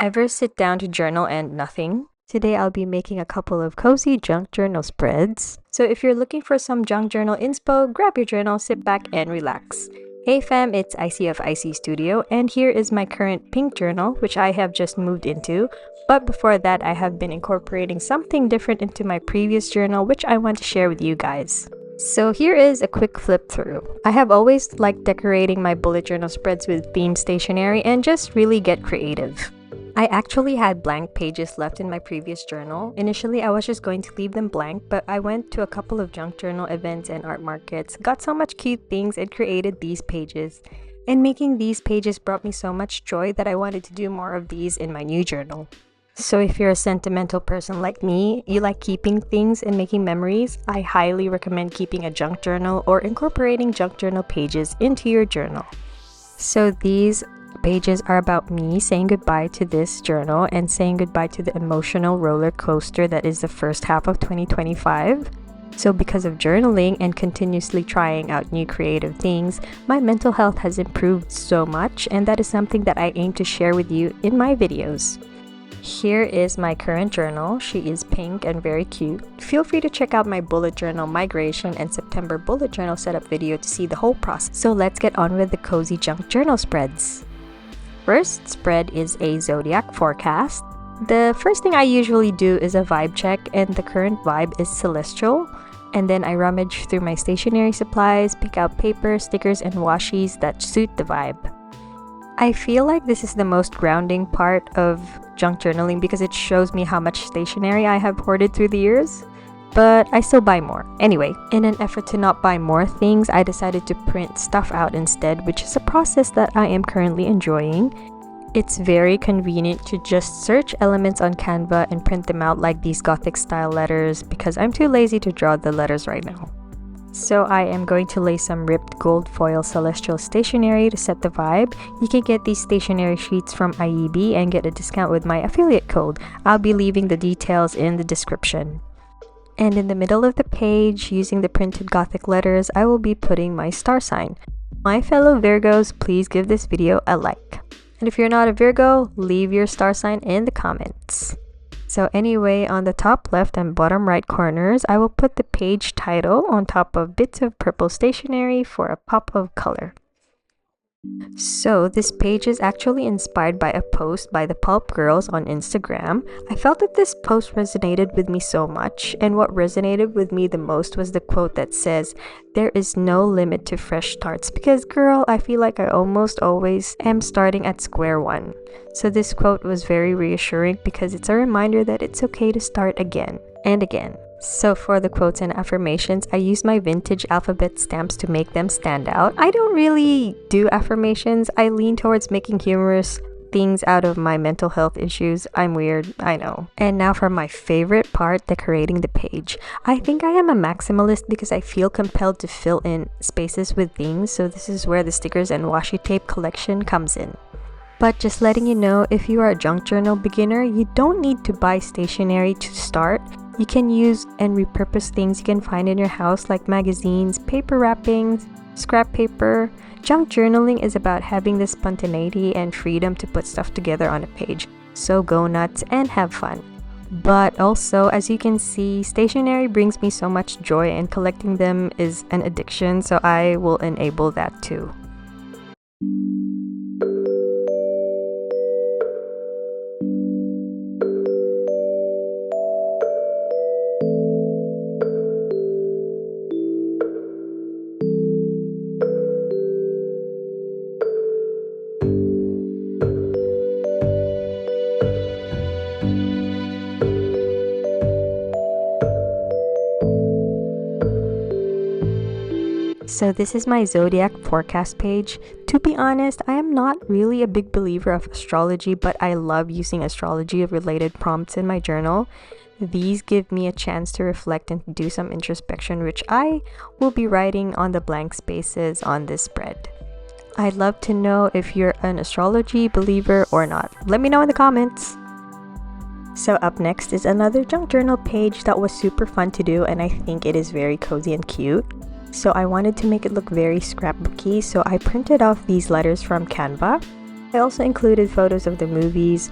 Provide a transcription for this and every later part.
Ever sit down to journal and nothing? Today I'll be making a couple of cozy junk journal spreads. So if you're looking for some junk journal inspo, grab your journal, sit back, and relax. Hey fam, it's Icy of Icy Studio, and here is my current pink journal, which I have just moved into. But before that, I have been incorporating something different into my previous journal, which I want to share with you guys. So here is a quick flip through. I have always liked decorating my bullet journal spreads with themed stationery and just really get creative. I actually had blank pages left in my previous journal. Initially, I was just going to leave them blank, but I went to a couple of junk journal events and art markets, got so much cute things, and created these pages. And making these pages brought me so much joy that I wanted to do more of these in my new journal. So if you're a sentimental person like me, you like keeping things and making memories, I highly recommend keeping a junk journal or incorporating junk journal pages into your journal. So these pages are about me saying goodbye to this journal and saying goodbye to the emotional roller coaster that is the first half of 2025. So because of journaling and continuously trying out new creative things, my mental health has improved so much, and that is something that I aim to share with you in my videos. Here is my current journal. She is pink and very cute. Feel free to check out my bullet journal migration and September bullet journal setup video to see the whole process. So let's get on with the cozy junk journal spreads. First spread is a zodiac forecast. The first thing I usually do is a vibe check, and the current vibe is celestial. And then I rummage through my stationery supplies, pick out paper, stickers, and washies that suit the vibe. I feel like this is the most grounding part of junk journaling because it shows me how much stationery I have hoarded through the years. But I still buy more. Anyway, in an effort to not buy more things, I decided to print stuff out instead, which is a process that I am currently enjoying. It's very convenient to just search elements on Canva and print them out like these gothic style letters because I'm too lazy to draw the letters right now. So I am going to lay some ripped gold foil celestial stationery to set the vibe. You can get these stationery sheets from IEB and get a discount with my affiliate code. I'll be leaving the details in the description. And in the middle of the page, using the printed gothic letters, I will be putting my star sign. My fellow Virgos, please give this video a like. And if you're not a Virgo, leave your star sign in the comments. So anyway, on the top left and bottom right corners, I will put the page title on top of bits of purple stationery for a pop of color. So this page is actually inspired by a post by the Pulp Girls on Instagram. I felt that this post resonated with me so much, and what resonated with me the most was the quote that says, "There is no limit to fresh starts," because girl, I feel like I almost always am starting at square one. So this quote was very reassuring because it's a reminder that it's okay to start again and again. So for the quotes and affirmations, I use my vintage alphabet stamps to make them stand out. I don't really do affirmations. I lean towards making humorous things out of my mental health issues. I'm weird, I know. And now for my favorite part, decorating the page. I think I am a maximalist because I feel compelled to fill in spaces with things, so this is where the stickers and washi tape collection comes in. But just letting you know, if you are a junk journal beginner, you don't need to buy stationery to start. You can use and repurpose things you can find in your house like magazines, paper wrappings, scrap paper. Junk journaling is about having the spontaneity and freedom to put stuff together on a page. So go nuts and have fun. But also, as you can see, stationery brings me so much joy, and collecting them is an addiction, so I will enable that too. So this is my zodiac forecast page. To be honest, I am not really a big believer of astrology, but I love using astrology related prompts in my journal. These give me a chance to reflect and do some introspection, which I will be writing on the blank spaces on this spread. I'd love to know if you're an astrology believer or not. Let me know in the comments. So up next is another junk journal page that was super fun to do, and I think it is very cozy and cute. So I wanted to make it look very scrapbooky, so I printed off these letters from Canva. I also included photos of the movies,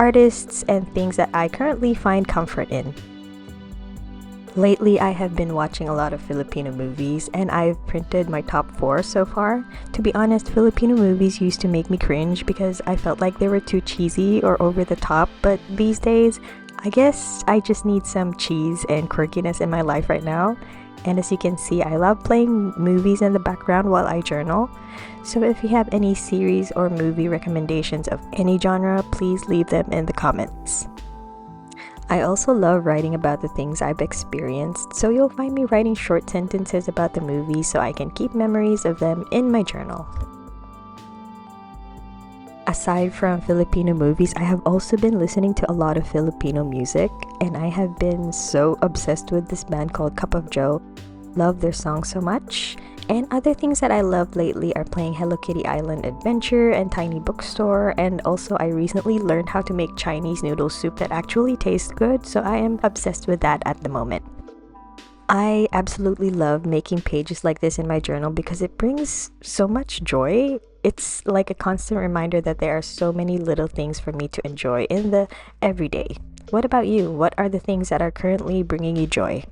artists, and things that I currently find comfort in. Lately, I have been watching a lot of Filipino movies, and I've printed my top 4 so far. To be honest, Filipino movies used to make me cringe because I felt like they were too cheesy or over the top, but these days, I guess I just need some cheese and quirkiness in my life right now. And as you can see, I love playing movies in the background while I journal. So if you have any series or movie recommendations of any genre, please leave them in the comments. I also love writing about the things I've experienced, so you'll find me writing short sentences about the movie so I can keep memories of them in my journal. Aside from Filipino movies, I have also been listening to a lot of Filipino music, and I have been so obsessed with this band called Cup of Joe. Love their songs so much. And other things that I love lately are playing Hello Kitty Island Adventure and Tiny Bookstore, and also I recently learned how to make Chinese noodle soup that actually tastes good, so I am obsessed with that at the moment. I absolutely love making pages like this in my journal because it brings so much joy. It's like a constant reminder that there are so many little things for me to enjoy in the everyday. What about you? What are the things that are currently bringing you joy?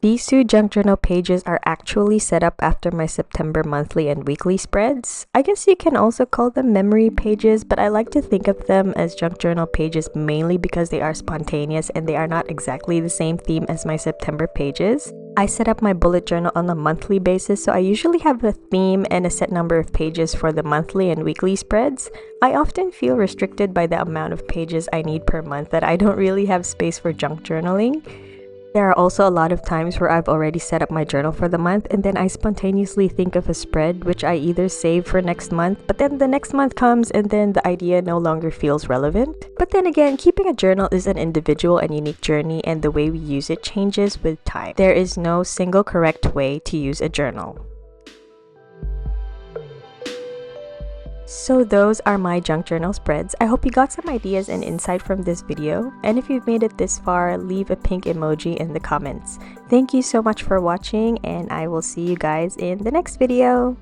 These 2 junk journal pages are actually set up after my September monthly and weekly spreads. I guess you can also call them memory pages, but I like to think of them as junk journal pages mainly because they are spontaneous and they are not exactly the same theme as my September pages. I set up my bullet journal on a monthly basis, so I usually have a theme and a set number of pages for the monthly and weekly spreads. I often feel restricted by the amount of pages I need per month that I don't really have space for junk journaling. There are also a lot of times where I've already set up my journal for the month and then I spontaneously think of a spread which I either save for next month, but then the next month comes and then the idea no longer feels relevant. But then again, keeping a journal is an individual and unique journey, and the way we use it changes with time. There is no single correct way to use a journal. So those are my junk journal spreads. I hope you got some ideas and insight from this video. And if you've made it this far, leave a pink emoji in the comments. Thank you so much for watching, and I will see you guys in the next video.